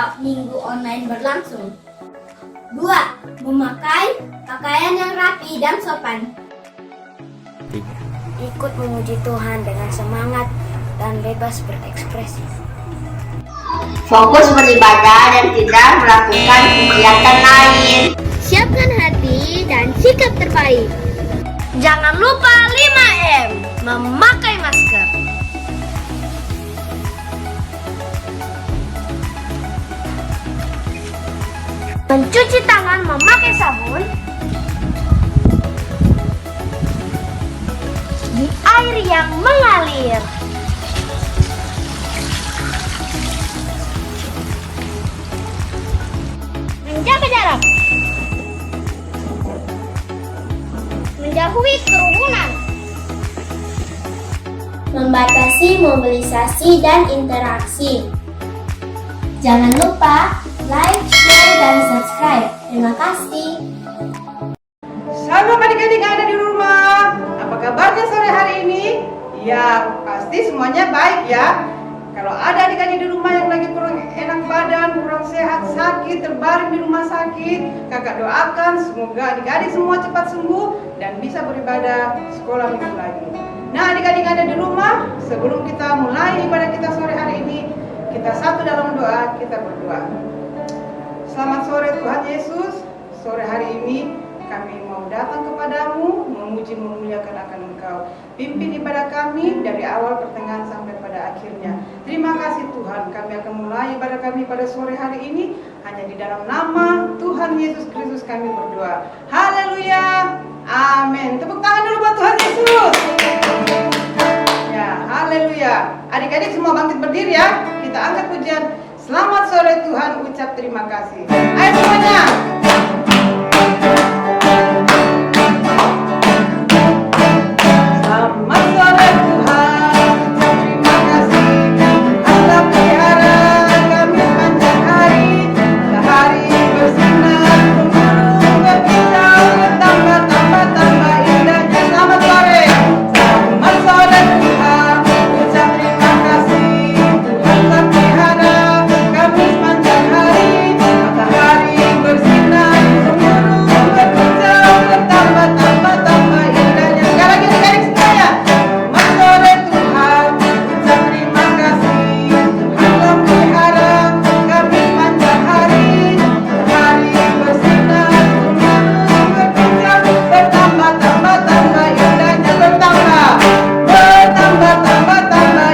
ketika minggu online berlangsung. 2. Memakai pakaian yang rapi dan sopan. Ikut memuji Tuhan dengan semangat dan bebas berekspresi. Fokus beribadah dan tidak melakukan kegiatan lain. Siapkan hati dan sikap terbaik. Jangan lupa 5M, memakai masker. Mencuci tangan memakai sabun. Di air yang mengalir. Menjaga jarak. Menjauhi kerumunan. Membatasi mobilisasi dan interaksi. Jangan lupa like, share, dan subscribe. Terima kasih. Shalom adik-adik yang ada di rumah. Apa kabarnya sore hari ini? Ya, pasti semuanya baik ya. Kalau ada adik-adik di rumah yang lagi kurang enak badan, kurang sehat, sakit, terbaring di rumah sakit, kakak doakan semoga adik-adik semua cepat sembuh dan bisa beribadah sekolah minggu lagi. Nah, adik-adik yang ada di rumah, sebelum kita mulai ibadah kita sore hari ini, kita satu dalam doa, kita berdoa. Selamat sore Tuhan Yesus. Sore hari ini kami mau datang kepadamu, memuji memuliakan akan Engkau. Pimpin ibadah kami dari awal pertengahan sampai pada akhirnya. Terima kasih Tuhan, kami akan mulai ibadah kami pada sore hari ini hanya di dalam nama Tuhan Yesus Kristus kami berdoa. Haleluya. Amin. Tepuk tangan dulu buat Tuhan Yesus. Ya, haleluya. Adik-adik semua bangkit berdiri ya. Kita angkat pujian. Selamat sore Tuhan, ucap terima kasih. Ayo semuanya. Selamat sore Tuhan, ucap terima kasih. Allah pelihara kami panjang hari, matahari bersinar, burung berkicau, tambah indahnya. Selamat sore. Selamat sore Tuhan, ucap terima kasih. Tuhan telah pelihara kami sepanjang hari, matahari bersinar, burung berkicau, tambah indahnya. Sekali lagi adik-adik semuanya. Selamat sore Tuhan, ucap terima kasih. Tuhan telah pelihara kami sepanjang hari, matahari bersinar, burung berkicau, bertambah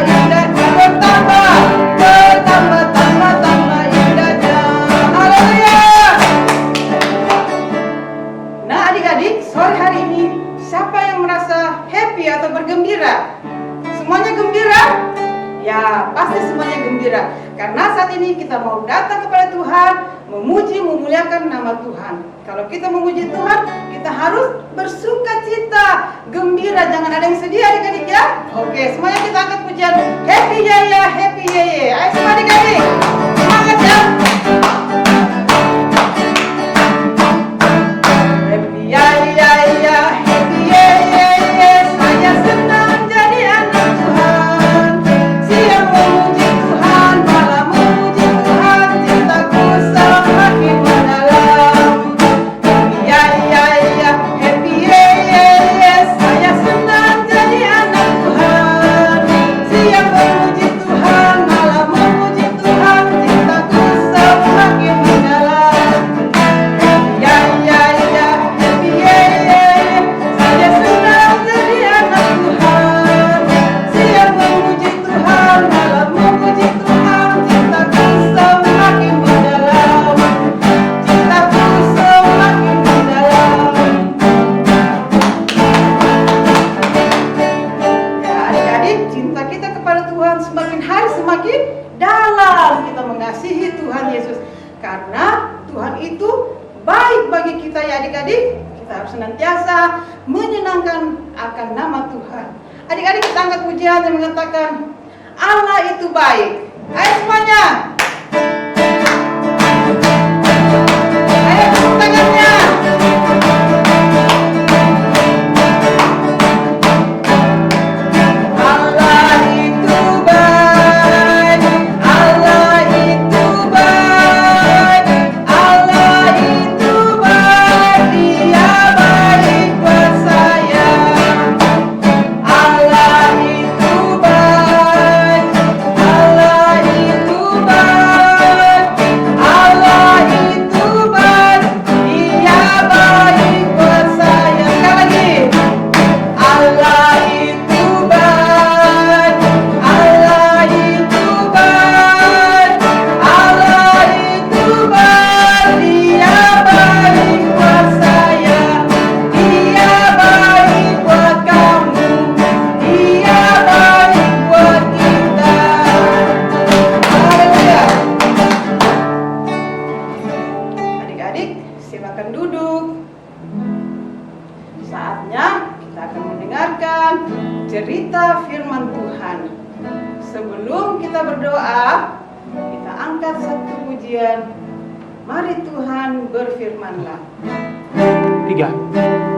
indahnya, bertambah indahnya. Haleluya. Nah adik-adik, sore hari ini siapa yang merasa happy atau bergembira? Semuanya gembira? Ya, pasti semuanya gembira. Karena saat ini kita mau datang kepada Tuhan, memuji, memuliakan nama Tuhan. Kalau kita memuji Tuhan, kita harus bersuka cita, gembira, jangan ada yang sedih adik-adik ya. Oke, semuanya kita angkat pujian happy ya, happy ya. Ayo semua adik-adik, semangat ya. Happy ya, happy ya. Saya senang jadi anak Tuhan. Siang memuji Tuhan, malam memuji Tuhan, cintaku semakin mendalam. Happy ya, saya senang jadi anak Tuhan. Siang memuji Tuhan, malam memuji Tuhan, cintaku semakin mendalam. Happy ya, saya senang jadi anak Tuhan. Siang memuji Tuhan, malam memuji Tuhan, cintaku semakin mendalam. Cintaku semakin mendalam. Ya adik-adik, cinta kita kepada Tuhan semakin hari semakin dalam. Kita mengasihi Tuhan Yesus karena Tuhan itu baik bagi kita ya adik-adik. Kita harus senantiasa menyenangkan akan nama Tuhan. Adik-adik kita angkat pujian yang mengatakan Allah itu baik. Ayo semuanya. Ayo tepuk tangannya. Allah itu baik. Allah itu baik. cerita firman Tuhan. Sebelum kita berdoa, kita angkat satu pujian. Mari Tuhan berfirmanlah. 3.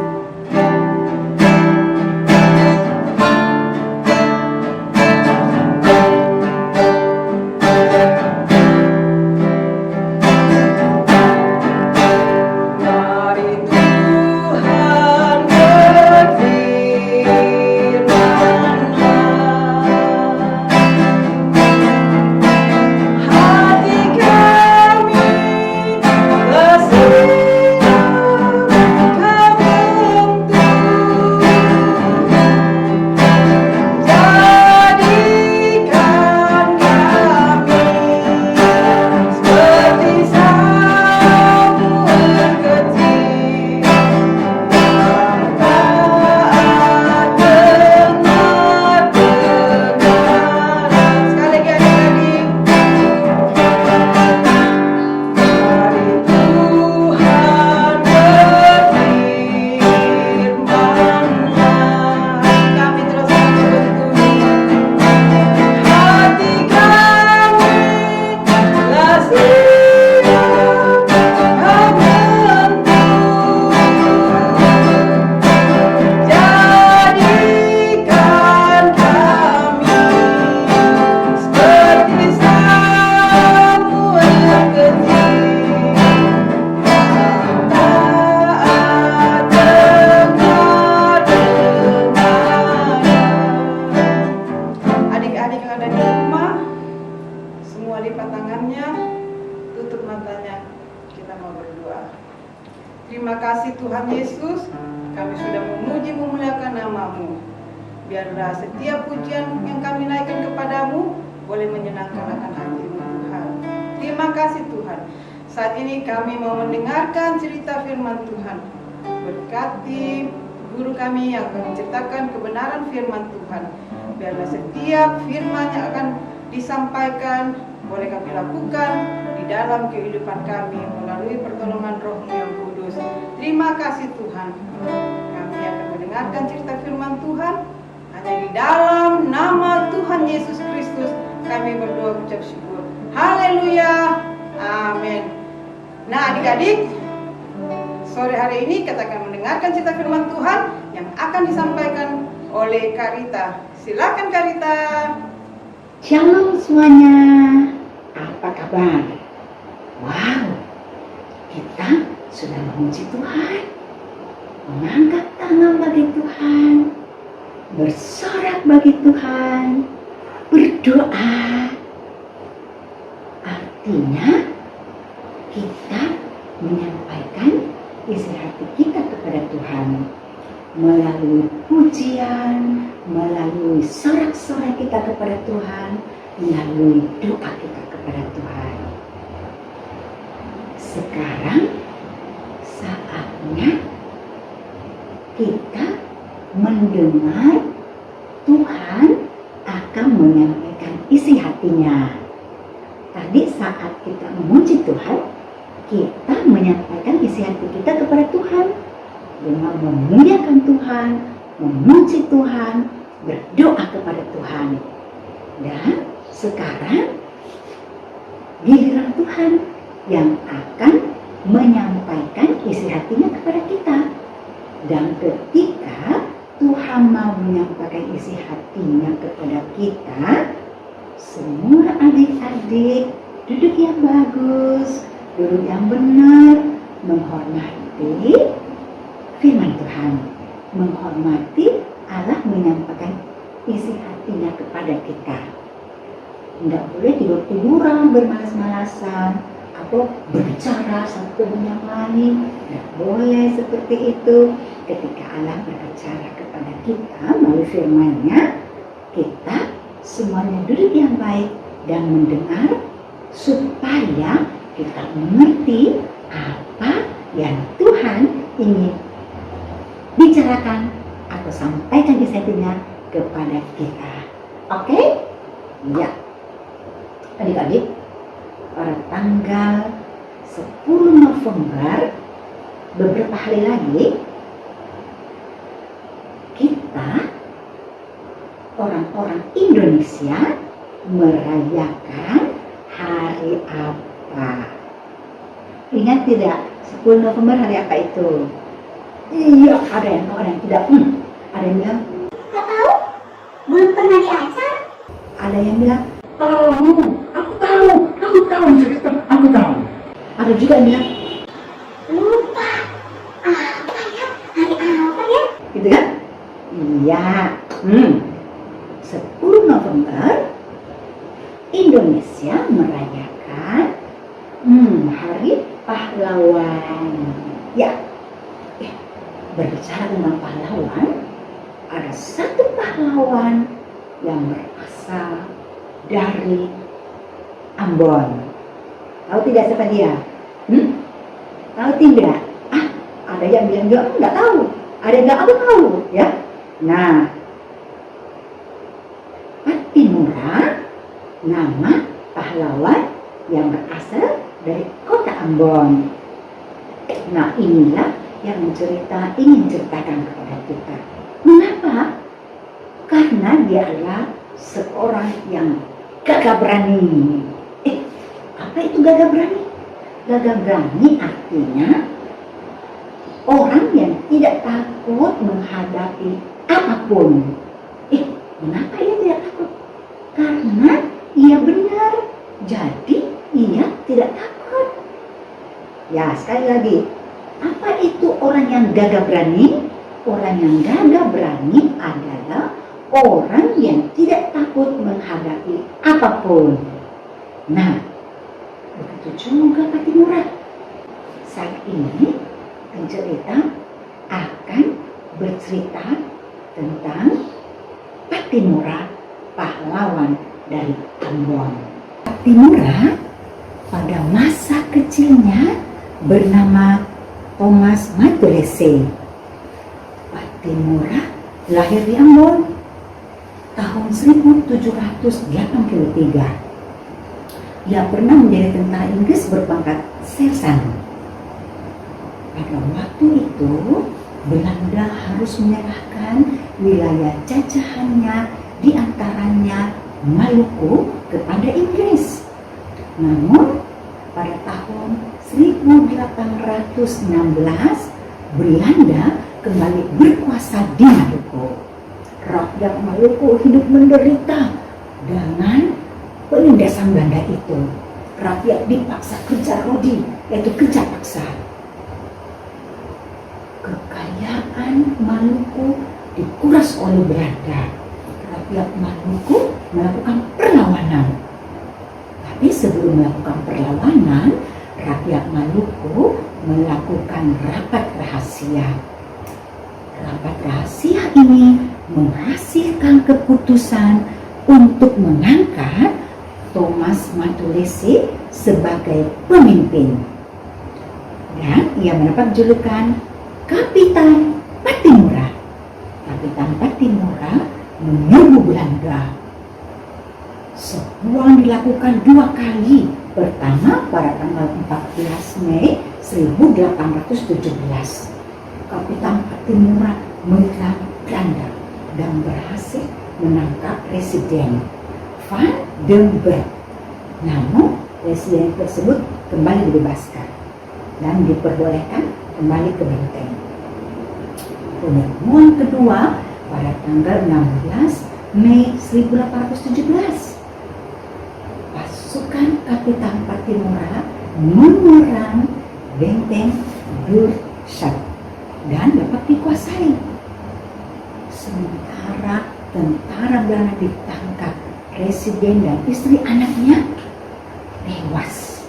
Terima kasih Tuhan Yesus, kami sudah memuji memuliakan nama-Mu. Biarlah setiap pujian yang kami naikkan kepadamu boleh menyenangkan akan hati-Mu Tuhan. Terima kasih Tuhan. Saat ini kami mau mendengarkan cerita firman Tuhan. Berkati guru kami yang akan menceritakan kebenaran firman Tuhan. Biarlah setiap firman yang akan disampaikan boleh kami lakukan di dalam kehidupan kami melalui pertolongan Roh-Mu yang kudus. Terima kasih Tuhan. Kami akan mendengarkan cerita firman Tuhan. Hanya di dalam nama Tuhan Yesus Kristus kami berdoa ucap syukur. Haleluya. Amin. Nah adik-adik, sore hari ini kita akan mendengarkan cerita firman Tuhan yang akan disampaikan oleh Kak Rita. Silakan Kak Rita. Shalom semuanya, apa kabar? Wow, kita sudah memuji Tuhan, mengangkat tangan bagi Tuhan, bersorak bagi Tuhan, berdoa. Artinya kita menyampaikan isi hati kita kepada Tuhan melalui pujian, melalui sorak-sorai kita kepada Tuhan, melalui doa kita kepada Tuhan. Sekarang saatnya kita mendengar Tuhan akan menyampaikan isi hatinya. Tadi saat kita memuji Tuhan, kita menyampaikan isi hati kita kepada Tuhan dengan memuliakan Tuhan, memuji Tuhan, berdoa kepada Tuhan. Dan sekarang giliran Tuhan yang akan menyampaikan isi hatinya kepada kita. Dan ketika Tuhan mau menyampaikan isi hatinya kepada kita, semua adik-adik duduk yang bagus, duduk yang benar, menghormati firman Tuhan, menghormati Allah menyampaikan isi hatinya kepada kita. Tidak boleh tidur-tiduran, bermalas-malasan, atau berbicara satu dengan yang lain. Tidak boleh seperti itu. Ketika Allah berbicara kepada kita melalui firman-Nya, kita semuanya duduk yang baik dan mendengar supaya kita mengerti apa yang Tuhan ingin bicarakan atau sampaikan isi hatinya kepada kita. Oke? Ya. Adik-adik, pada tanggal 10 November, beberapa hari lagi, kita orang-orang Indonesia merayakan hari apa? Ingat tidak? 10 November hari apa itu? Iya, ada yang tahu, ada yang tidak. Ada yang bilang, Gak tahu, belum pernah diajar. ada yang bilang, Aku tahu cerita, aku tahu. ada juga yang bilang, Lupa. Apa ya? Hari apa ya? gitu kan? Iya. 10 November Indonesia merayakan Hari Pahlawan. Ya. Berbicara tentang pahlawan, ada satu pahlawan yang berasal dari Ambon. Tahu tidak siapa dia? Tahu tidak? Ada yang bilang dia nggak tahu. Ada yang bilang aku tahu, ya. Nah, Patimura nama pahlawan yang berasal dari kota Ambon. Nah, inilah yang ingin ceritakan kepada kita. Mengapa? Karena dia adalah seorang yang gagah berani. Apa itu gagah berani? Gagah berani artinya orang yang tidak takut menghadapi apapun. Kenapa ia tidak takut? Karena ia benar, jadi ia tidak takut. Ya, sekali lagi, apa itu orang yang gagah berani? Orang yang gagah berani adalah orang yang tidak takut menghadapi apapun. Nah, begitu juga Patimura. Saat ini pencerita akan bercerita tentang Patimura, pahlawan dari Ambon. Patimura pada masa kecilnya bernama Thomas Matulese. Patimura lahir di Ambon tahun 1783. Ia pernah menjadi tentara Inggris berpangkat sersan. Pada waktu itu, Belanda harus menyerahkan wilayah jajahannya, diantaranya Maluku, kepada Inggris. Namun, pada tahun 1816, Belanda kembali berkuasa di Maluku. Rakyat Maluku hidup menderita dengan penindasan Belanda itu. Rakyat dipaksa kerja rodi, yaitu kerja paksa. Kekayaan Maluku dikuras oleh Belanda. Rakyat Maluku melakukan perlawanan. Tapi sebelum melakukan perlawanan, rakyat Maluku melakukan rapat rahasia. Rapat rahasia ini menghasilkan keputusan untuk mengangkat Thomas Matulese sebagai pemimpin. Dan ia mendapat julukan Kapitan Patimura. Kapitan Patimura menyerbu Belanda. Serbuan dilakukan 2 kali. Pertama pada tanggal 14 Mei 1817. Kapitan Patimura menyerang Belanda dan berhasil menangkap Presiden Van den Berg. Namun presiden tersebut kembali dibebaskan dan diperbolehkan kembali ke benteng. Penemuan kedua pada tanggal 16 Mei 1817. Pasukan Kapitan Patimura menyerang benteng Burgstad dan dapat dikuasai. Sementara tentara Belanda ditangkap, presiden dan istri anaknya tewas.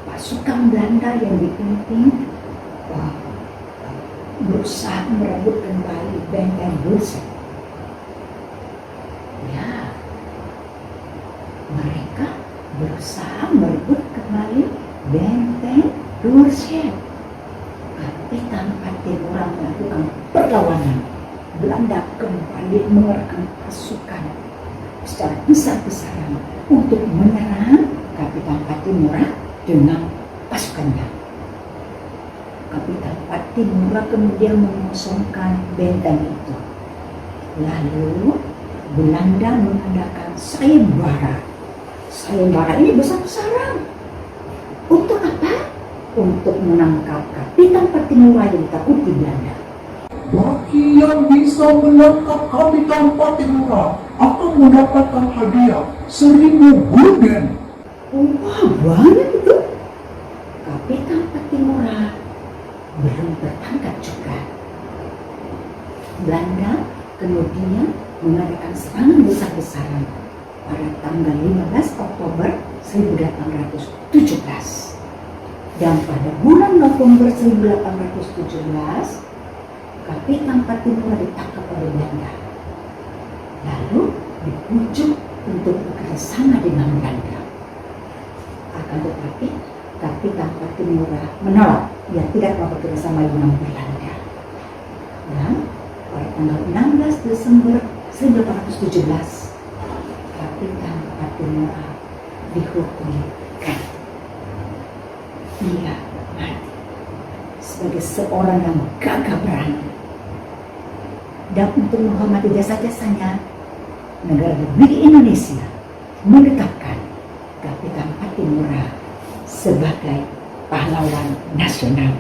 Pasukan Belanda yang dipimpin berusaha merebut kembali benteng Burgstad. Ya, mereka berusaha merebut kembali benteng Burgstad. Kapitan Patimura melakukan perlawanan. Belanda kembali mengerahkan pasukan secara besar-besaran untuk menyerang Kapitan Patimura dengan pasukannya. Kapitan Patimura kemudian mengosongkan benteng itu. Lalu Belanda mengadakan sayembara. Sayembara ini besar-besaran. Untuk apa? Untuk menangkap Kapitan Patimura yang ditakuti Belanda. Bagi yang bisa menangkap Kapitan Patimura akan mendapatkan hadiah 1.000 gulden. Wah, banyak itu. Kapitan Patimura belum tertangkap juga. Belanda kemudian mengadakan serangan besar-besaran pada tanggal 15 Oktober 1817. Dan pada bulan November 1817, Kapitan Patimura ditangkap oleh Belanda. Lalu dibujuk untuk bekerjasama dengan Belanda. Akan tetapi Kapitan Patimura menolak. Dia tidak mau bekerjasama dengan Belanda. Dan pada tanggal 16 Desember 1817, Kapitan Patimura dihukum mati. Dia mati sebagai seorang yang gagah berani. Dan untuk menghormati jasa-jasanya, negara Republik Indonesia menetapkan Kapitan Patimura sebagai pahlawan nasional.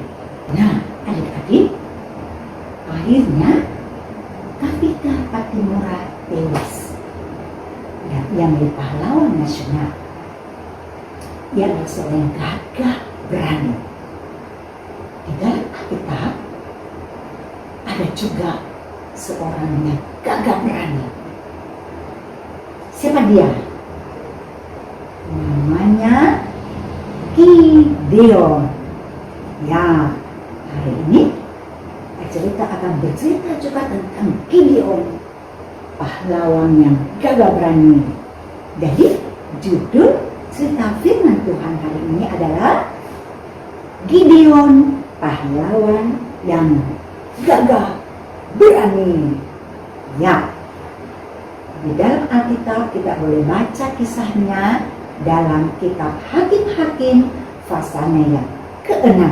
Nah, adik-adik, akhirnya Kapitan Patimura tewas. Dan yang menjadi pahlawan nasional, ia adalah seorang yang gagah berani. Di dalam Alkitab ada juga seorang yang gagah berani. Siapa dia? Namanya Gideon. Ya, hari ini cerita akan bercerita juga tentang Gideon, pahlawan yang gagah berani. Jadi judul cerita firman Tuhan hari ini adalah Gideon, pahlawan yang gagah berani. Ya, di dalam Alkitab kita boleh baca kisahnya dalam kitab Hakim-Hakim pasalnya yang ke-6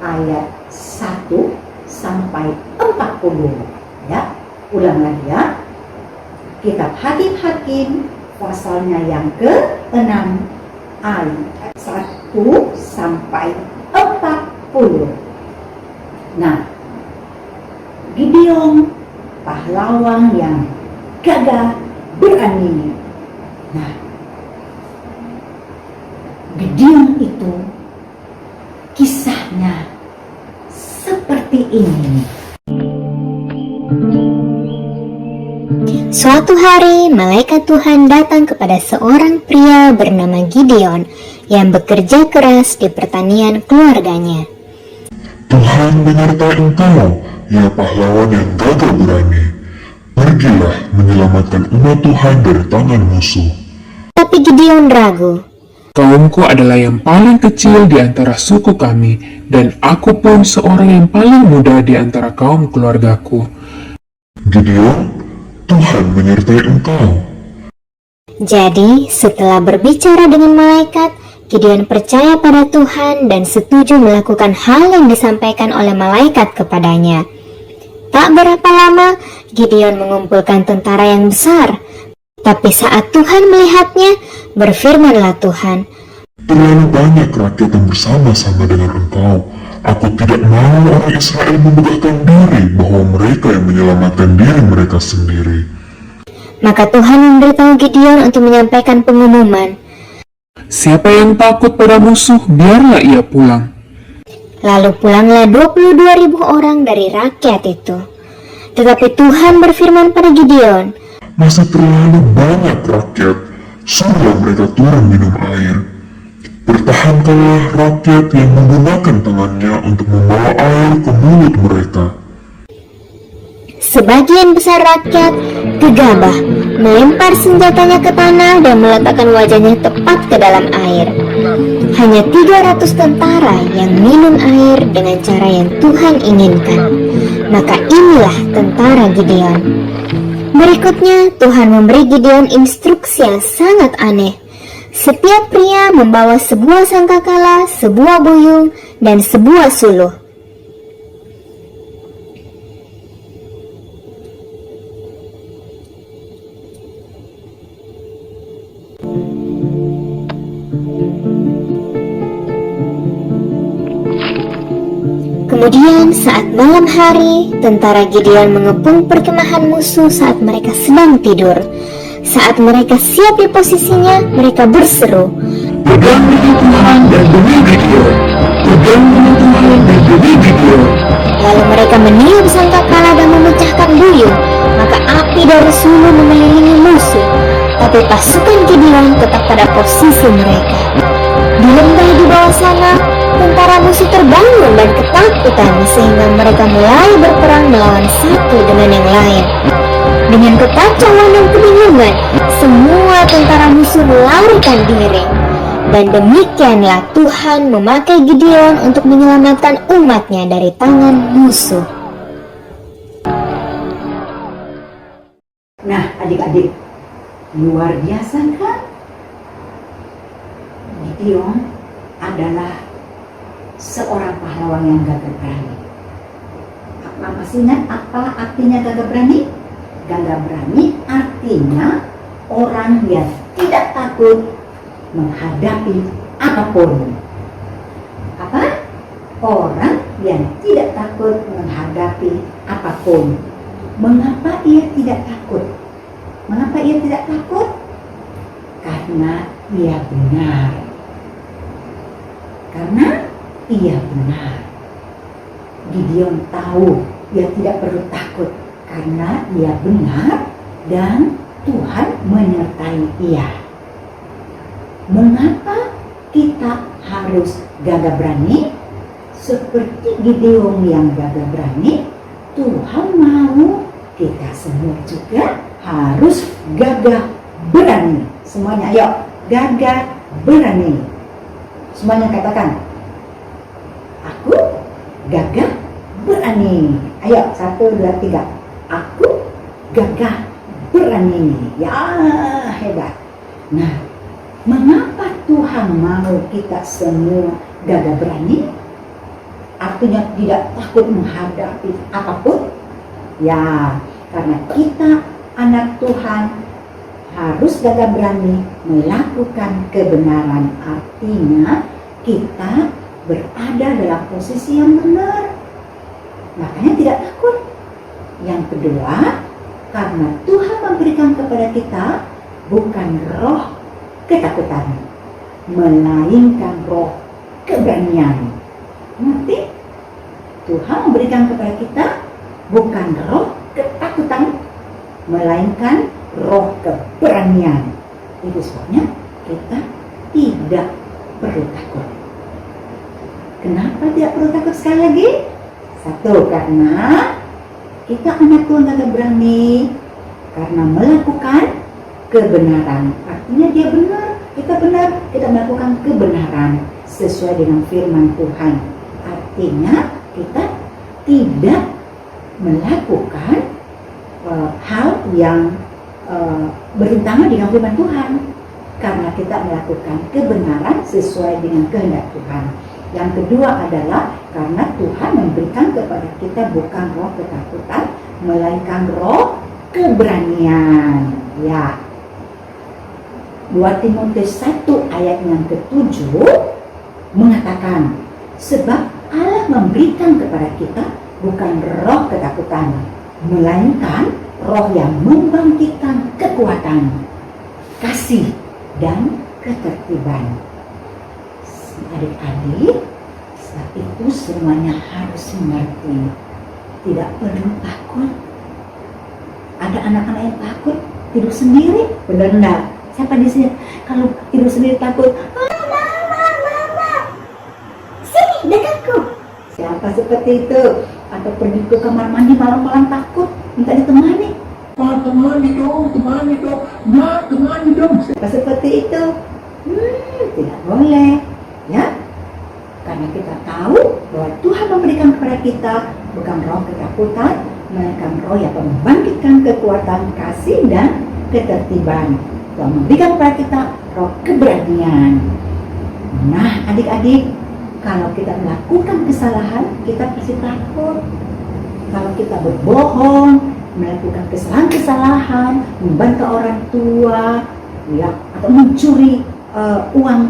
ayat 1 sampai 40. Ya, ulang lagi ya. Kitab Hakim-Hakim pasalnya yang ke-6 ayat 1 sampai 40. Nah, Gideon, pahlawan yang gagah berani. Nah, Gideon itu kisahnya seperti ini. Suatu hari, malaikat Tuhan datang kepada seorang pria bernama Gideon yang bekerja keras di pertanian keluarganya. Tuhan menyertai engkau, ya pahlawan yang gagah berani. Pergilah menyelamatkan umat Tuhan dari tangan musuh. Tapi Gideon ragu. Kaumku adalah yang paling kecil di antara suku kami, dan aku pun seorang yang paling muda di antara kaum keluargaku. Gideon, Tuhan menyertai engkau. Jadi, setelah berbicara dengan malaikat, Gideon percaya pada Tuhan dan setuju melakukan hal yang disampaikan oleh malaikat kepadanya. Tak berapa lama, Gideon mengumpulkan tentara yang besar. Tapi saat Tuhan melihatnya, berfirmanlah Tuhan, Terlalu banyak rakyat yang bersama-sama dengan engkau. Aku tidak mau orang Israel memegahkan diri bahwa mereka yang menyelamatkan diri mereka sendiri. Maka Tuhan memberitahu Gideon untuk menyampaikan pengumuman. Siapa yang takut pada musuh, biarlah ia pulang. Lalu pulanglah 22.000 orang dari rakyat itu. Tetapi Tuhan berfirman pada Gideon, Masih terlalu banyak rakyat, suruhlah mereka turun minum air. Pertahankanlah rakyat yang menggunakan tangannya untuk membawa air ke mulut mereka. Sebagian besar rakyat gegabah, melempar senjatanya ke tanah dan meletakkan wajahnya tepat ke dalam air. Hanya 300 tentara yang minum air dengan cara yang Tuhan inginkan. Maka inilah tentara Gideon. Berikutnya, Tuhan memberi Gideon instruksi yang sangat aneh. Setiap pria membawa sebuah sangkakala, sebuah buyung, dan sebuah suluh. Kemudian saat malam hari, tentara Gideon mengepung perkemahan musuh saat mereka sedang tidur. Saat mereka siap di posisinya, mereka berseru, Pedang milik Tuhan dan demi Gideon. Pedang milik Tuhan dan demi Gideon. Lalu mereka meniup sangkakala dan memecahkan duyung, maka api dari sulu mengelilingi musuh. Tapi pasukan Gideon tetap pada posisi mereka. Di lembah di bawah sana, tentara musuh terbangun dan ketakutan sehingga mereka mulai berperang melawan satu dengan yang lain. Dengan kekacauan dan kebingungan, semua tentara musuh melarikan diri. Dan demikianlah Tuhan memakai Gideon untuk menyelamatkan umatnya dari tangan musuh. Nah, adik-adik, luar biasa kan? Gideon adalah seorang pahlawan yang gagah berani. Masih ingat apa artinya gagah berani? Gagah berani artinya orang yang tidak takut menghadapi apapun. Apa? Orang yang tidak takut menghadapi apapun. Mengapa ia tidak takut? Mengapa ia tidak takut? Karena ia benar. Karena ia benar. Gideon tahu ia tidak perlu takut karena ia benar dan Tuhan menyertai ia. Mengapa kita harus gagah berani? Seperti Gideon yang gagah berani, Tuhan mau kita semua juga harus gagah berani. Semuanya ayo, gagah berani. Semuanya katakan, aku gagah berani. Ayo, 1, 2, 3. Aku gagah berani. Ya, hebat. Nah, mengapa Tuhan mau kita semua gagah berani? Artinya tidak takut menghadapi apapun. Ya, karena kita anak Tuhan harus gagah berani melakukan kebenaran. Artinya kita berada dalam posisi yang benar. Makanya tidak takut. Yang kedua, karena Tuhan memberikan kepada kita bukan roh ketakutan, melainkan roh keberanian. Ngerti? Tuhan memberikan kepada kita bukan roh ketakutan, melainkan roh keberanian. Itu sebabnya kita tidak perlu takut. Kenapa tidak perlu takut sekali lagi? 1, karena kita anak Tuhan gagah berani karena melakukan kebenaran. Artinya dia benar, kita melakukan kebenaran sesuai dengan firman Tuhan. Artinya kita tidak melakukan hal yang bertentangan dengan firman Tuhan, karena kita melakukan kebenaran sesuai dengan kehendak Tuhan. Yang kedua adalah karena Tuhan memberikan kepada kita bukan roh ketakutan, melainkan roh keberanian. Ya. 2 Timotius 1 ayat yang ke-7 mengatakan, sebab Allah memberikan kepada kita bukan roh ketakutan, melainkan roh yang membangkitkan kekuatan, kasih, dan ketertiban. Adik-adik, sebab itu semuanya harus mengerti, tidak perlu takut. Ada anak-anak yang takut tidur sendiri, benar enggak? Siapa di sini kalau tidur sendiri takut? Mama, sini dekatku. Siapa seperti itu? Atau pergi ke kamar mandi malam-malam takut, minta ditemani. Pak, temani dong, Ma, temani dong. Siapa seperti itu? Tidak boleh, ya? Karena kita tahu bahwa Tuhan memberikan kepada kita bukan roh ketakutan, melainkan roh yang membangkitkan kekuatan, kasih, dan ketertiban. Tuhan memberikan kepada kita roh keberanian. Nah, adik-adik, kalau kita melakukan kesalahan, kita pasti takut. Kalau kita berbohong, melakukan kesalahan-kesalahan, membantah orang tua, ya, atau mencuri uang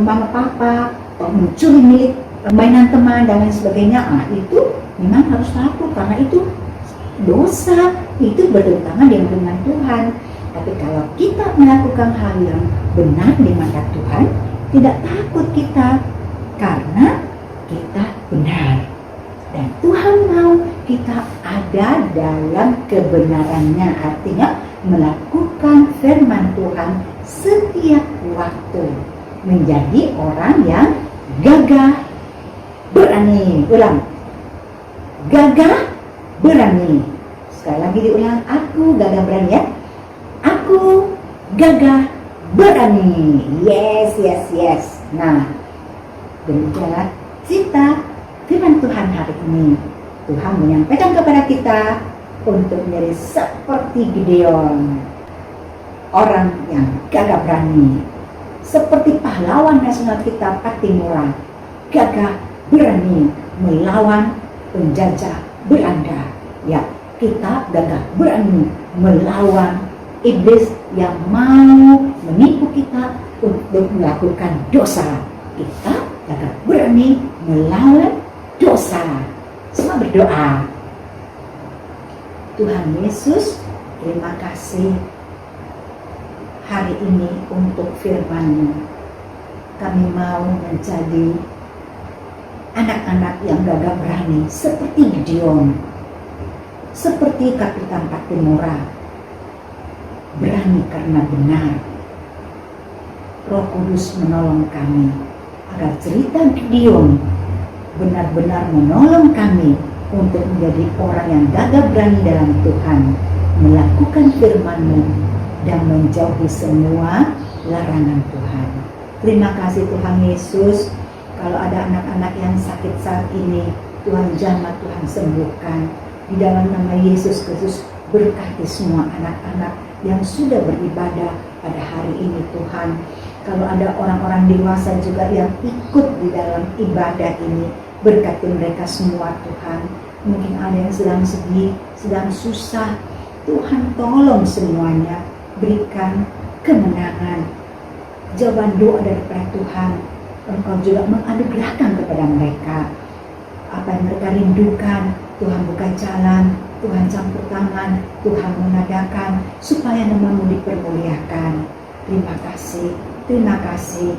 mama papa, atau mencuri milik mainan teman dan lain sebagainya, itu memang harus takut karena itu dosa, itu bertentangan dengan Tuhan. Tapi kalau kita melakukan hal yang benar di mata Tuhan, tidak takut kita karena kita benar. Dan Tuhan mau kita ada dalam kebenarannya, artinya melakukan firman Tuhan setiap waktu, menjadi orang yang gagah berani. Ulang, gagah berani. Sekali lagi diulang, aku gagah berani ya. Aku gagah berani. Yes, yes, yes. Nah, demikianlah cerita firman Tuhan hari ini. Tuhan menyampaikan kepada kita untuk menjadi seperti Gideon, orang yang gagah berani, seperti pahlawan nasional kita Patimura, gagah berani melawan penjajah Belanda. Ya, kita gagah berani melawan iblis yang mau menipu kita untuk melakukan dosa. Kita gagah berani melawan dosa. Semua berdoa. Tuhan Yesus, terima kasih hari ini untuk firman-Mu. Kami mau menjadi anak-anak yang gagah berani seperti Gideon, seperti Kapitan Patimura, berani karena benar. Roh Kudus menolong kami agar cerita Gideon benar-benar menolong kami untuk menjadi orang yang gagah berani dalam Tuhan, melakukan firman-Mu dan menjauhi semua larangan Tuhan. Terima kasih Tuhan Yesus. Kalau ada anak-anak yang sakit saat ini, Tuhan jamah, Tuhan sembuhkan. Di dalam nama Yesus Kristus, berkati semua anak-anak yang sudah beribadah pada hari ini Tuhan. Kalau ada orang-orang dewasa juga yang ikut di dalam ibadah ini, berkati mereka semua Tuhan. Mungkin ada yang sedang sedih, sedang susah. Tuhan tolong semuanya, berikan kemenangan. Jawaban doa daripada Tuhan, Engkau juga menganugerahkan kepada mereka. Apa yang mereka rindukan, Tuhan buka jalan, Tuhan campur tangan, Tuhan mengadakan supaya nama-Mu dipermuliakan. Terima kasih,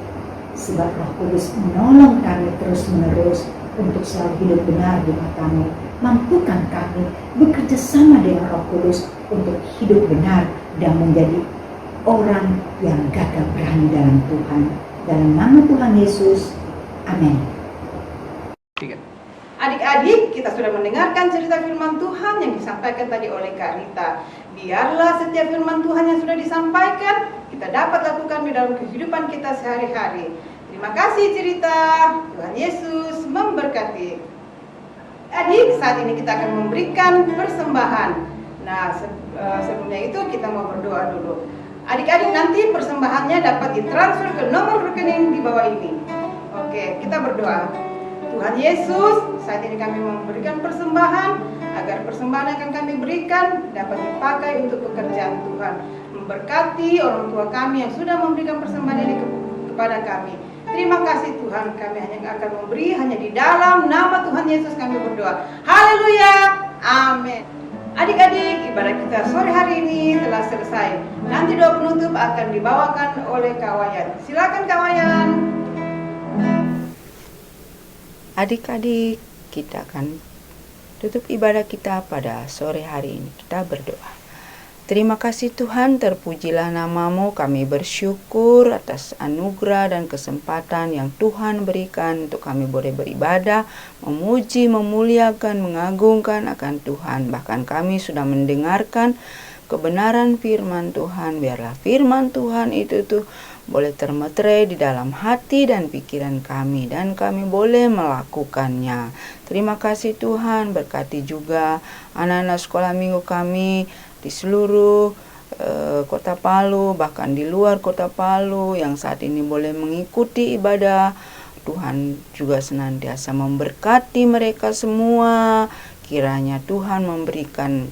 sebab Roh Kudus menolong kami terus-menerus untuk selalu hidup benar di mata-Mu. Mampukan kami bekerja sama dengan Roh Kudus untuk hidup benar dan menjadi orang yang gagah berani dalam Tuhan. Dalam nama Tuhan Yesus, amin. Adik-adik, kita sudah mendengarkan cerita firman Tuhan yang disampaikan tadi oleh Kak Rita. Biarlah setiap firman Tuhan yang sudah disampaikan, kita dapat lakukan di dalam kehidupan kita sehari-hari. Terima kasih cerita. Tuhan Yesus memberkati. Adik, saat ini kita akan memberikan persembahan. Nah, sebelumnya itu kita mau berdoa dulu. Adik-adik, nanti persembahannya dapat ditransfer ke nomor rekening di bawah ini. Oke, kita berdoa. Tuhan Yesus, saat ini kami memberikan persembahan, agar persembahan yang akan kami berikan dapat dipakai untuk pekerjaan Tuhan. Memberkati orang tua kami yang sudah memberikan persembahan ini kepada kami. Terima kasih Tuhan, kami hanya akan memberi hanya di dalam nama Tuhan Yesus kami berdoa. Haleluya, amin. Adik-adik, ibadah kita sore hari ini telah selesai. Nanti doa penutup akan dibawakan oleh Kak Wayan. Silakan Kak Wayan. Adik-adik, kita akan tutup ibadah kita pada sore hari ini. Kita berdoa. Terima kasih Tuhan, terpujilah nama-Mu. Kami bersyukur atas anugerah dan kesempatan yang Tuhan berikan untuk kami boleh beribadah, memuji, memuliakan, mengagungkan akan Tuhan. Bahkan kami sudah mendengarkan kebenaran firman Tuhan. Biarlah firman Tuhan itu boleh termeterai di dalam hati dan pikiran kami, dan kami boleh melakukannya. Terima kasih Tuhan, berkati juga anak-anak sekolah minggu kami di seluruh kota Palu, bahkan di luar kota Palu yang saat ini boleh mengikuti ibadah. Tuhan juga senantiasa memberkati mereka semua. Kiranya Tuhan memberikan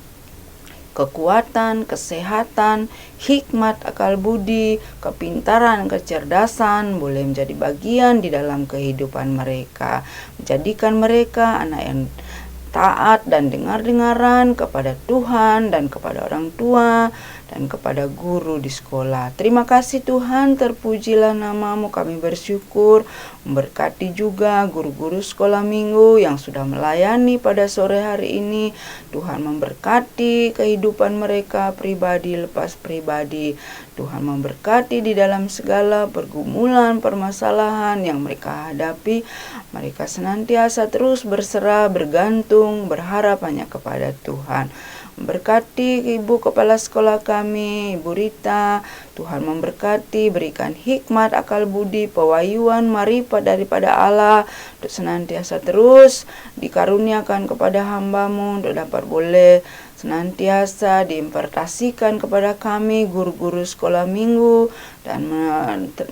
kekuatan, kesehatan, hikmat, akal budi, kepintaran, kecerdasan boleh menjadi bagian di dalam kehidupan mereka, menjadikan mereka anak yang taat dan dengar-dengaran kepada Tuhan dan kepada orang tua dan kepada guru di sekolah. Terima kasih Tuhan, terpujilah namamu, kami bersyukur. Memberkati juga guru-guru sekolah minggu yang sudah melayani pada sore hari ini. Tuhan memberkati kehidupan mereka pribadi lepas pribadi. Tuhan memberkati di dalam segala pergumulan, permasalahan yang mereka hadapi. Mereka senantiasa terus berserah, bergantung, berharap hanya kepada Tuhan. Memberkati Ibu Kepala Sekolah kami, Ibu Rita. Tuhan memberkati, berikan hikmat, akal budi, pewahyuan, marifat daripada Allah untuk senantiasa terus dikaruniakan kepada hamba-Mu untuk dapat boleh senantiasa diimpartasikan kepada kami guru-guru sekolah minggu dan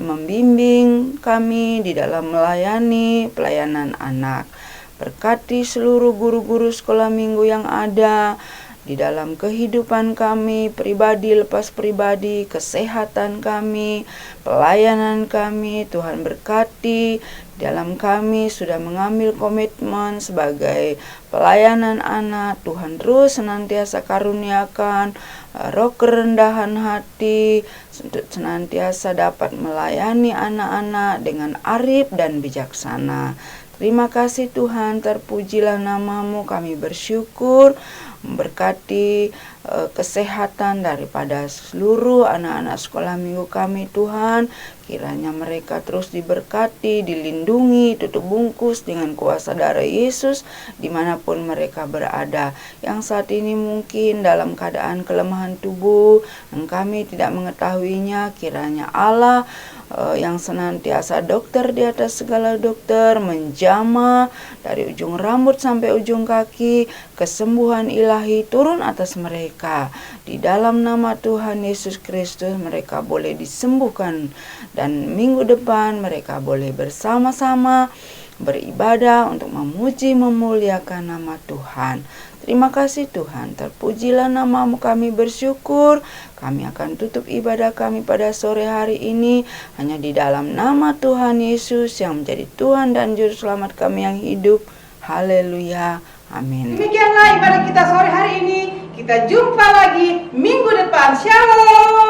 membimbing kami di dalam melayani pelayanan anak. Berkati seluruh guru-guru sekolah minggu yang ada di dalam kehidupan kami, pribadi lepas pribadi, kesehatan kami, pelayanan kami. Tuhan berkati dalam kami sudah mengambil komitmen sebagai pelayanan anak. Tuhan terus senantiasa karuniakan roh kerendahan hati untuk senantiasa dapat melayani anak-anak dengan arif dan bijaksana. Terima kasih Tuhan, terpujilah namamu, kami bersyukur. Memberkati kesehatan daripada seluruh anak-anak sekolah minggu kami Tuhan. Kiranya mereka terus diberkati, dilindungi, tutup bungkus dengan kuasa darah Yesus dimanapun mereka berada. Yang saat ini mungkin dalam keadaan kelemahan tubuh yang kami tidak mengetahuinya, kiranya Allah yang senantiasa dokter di atas segala dokter menjamah dari ujung rambut sampai ujung kaki, kesembuhan ilahi turun atas mereka. Di dalam nama Tuhan Yesus Kristus mereka boleh disembuhkan dan minggu depan mereka boleh bersama-sama beribadah untuk memuji memuliakan nama Tuhan. Terima kasih Tuhan, terpujilah namamu, kami bersyukur. Kami akan tutup ibadah kami pada sore hari ini hanya di dalam nama Tuhan Yesus yang menjadi Tuhan dan Juru Selamat kami yang hidup. Haleluya, amin. Demikianlah ibadah kita sore hari ini. Kita jumpa lagi minggu depan. Shalom.